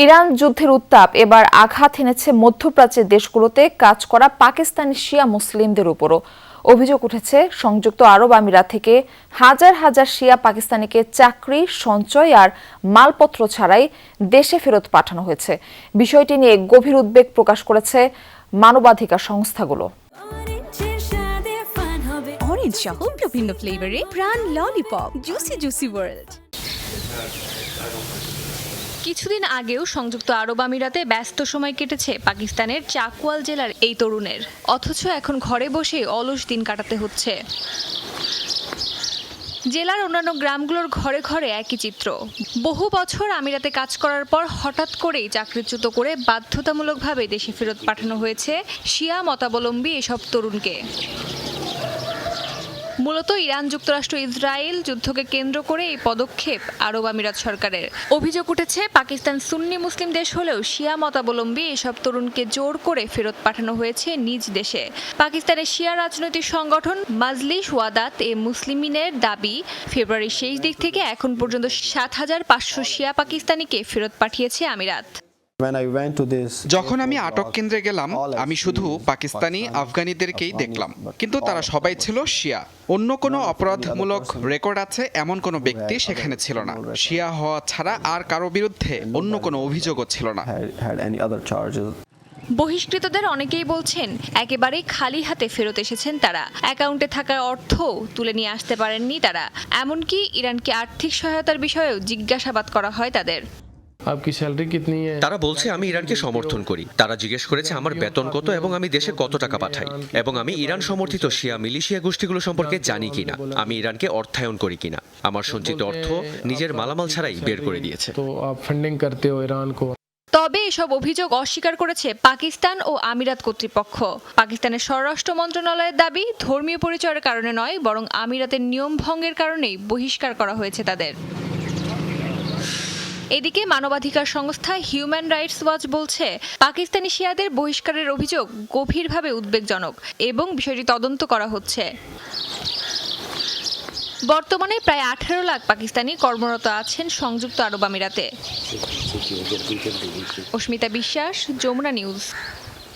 Iran যুদ্ধের উত্তাপ এবার আঘাত এনেছে মধ্যপ্রাচ্যের দেশগুলোতে কাজ করা পাকিস্তানি শিয়া মুসলিমদের উপরও। অভিযোগ উঠেছে সংযুক্ত আরব আমিরাত থেকে হাজার হাজার শিয়া পাকিস্তানিকে চাকরি, সঞ্চয় আর মালপত্র ছাড়াই দেশে ফেরত পাঠানো হয়েছে। বিষয়টি নিয়ে গভীর উদ্বেগ প্রকাশ করেছে মানবাধিকার সংস্থাগুলো। অরেঞ্জ সহ বিভিন্ন ফ্লেভারে প্রাণ ললিপপ, জুসি জুসি ওয়ার্ল্ড। কিছুদিন আগেও সংযুক্ত আরব আমিরাতে ব্যস্ত সময় কেটেছে পাকিস্তানের চাকুয়াল জেলার এই তরুণের, অথচ এখন ঘরে বসে অলস দিন কাটাতে হচ্ছে। জেলার অন্যান্য গ্রামগুলোর ঘরে ঘরে একই চিত্র। বহু বছর আমিরাতে কাজ করার পর হঠাৎ করেই চাকরিচ্যুত করে বাধ্যতামূলকভাবে দেশে ফেরত পাঠানো হয়েছে শিয়া মতাবলম্বী এসব তরুণকে। মূলত ইরান, যুক্তরাষ্ট্র, ইসরায়েল যুদ্ধকে কেন্দ্র করে এই পদক্ষেপ আরব আমিরাত সরকারের। অভিযোগ উঠেছে পাকিস্তান সুন্নি মুসলিম দেশ হলেও শিয়া মতাবলম্বী এসব তরুণকে জোর করে ফেরত পাঠানো হয়েছে নিজ দেশে। পাকিস্তানের শিয়া রাজনৈতিক সংগঠন মাজলিস ওয়াদাত এ মুসলিমিনের দাবি, ফেব্রুয়ারির শেষ দিক থেকে এখন পর্যন্ত ৭৫০০ শিয়া পাকিস্তানিকে ফেরত পাঠিয়েছে আমিরাত। যখন আমি আটক কেন্দ্রে গেলাম, আমি শুধু পাকিস্তানি আফগানিদেরকেই দেখলাম, কিন্তু তারা সবাই ছিল শিয়া। অন্য কোনো অপরাধমূলক রেকর্ড আছে এমন কোনো ব্যক্তি সেখানে ছিল না। শিয়া হওয়া ছাড়া আর কারো বিরুদ্ধে অন্য কোনো অভিযোগও ছিল না। বহিষ্কৃতদের অনেকেই বলছেন একেবারেই খালি হাতে ফেরত এসেছেন তারা। অ্যাকাউন্টে থাকা অর্থ তুলে নিয়ে আসতে পারেননি তারা। এমনকি ইরানকে আর্থিক সহায়তার বিষয়েও জিজ্ঞাসাবাদ করা হয় তাদের। তারা বলছে আমি ইরানকে সমর্থন করি। তারা জিজ্ঞেস করেছে আমার বেতন কত এবং আমি দেশে কত টাকা পাঠাই, এবং আমি ইরান সমর্থিত শিয়া মিলিশিয়া গোষ্ঠীগুলো সম্পর্কে জানি কিনা, আমি ইরানকে অর্থায়ন করি কিনা। আমার সঞ্চিত অর্থ নিজের মালামাল ছাড়াই বের করে দিয়েছে। তবে এসব অভিযোগ অস্বীকার করেছে পাকিস্তান ও আমিরাত কর্তৃপক্ষ। পাকিস্তানের স্বরাষ্ট্র মন্ত্রণালয়ের দাবি, ধর্মীয় পরিচয়ের কারণে নয়, বরং আমিরাতের নিয়ম ভঙ্গের কারণেই বহিষ্কার করা হয়েছে তাদের। এদিকে মানবাধিকার সংস্থা হিউম্যান রাইটস ওয়াচ বলছে পাকিস্তানি শিয়াদের বহিষ্কারের অভিযোগ গভীরভাবে উদ্বেগজনক এবং বিষয়টি তদন্ত করা হচ্ছে। বর্তমানে প্রায় ১৮ লাখ পাকিস্তানি কর্মরত আছেন সংযুক্ত আরব আমিরাতে। অস্মিতা বিশ্বাস, যমুনা নিউজ।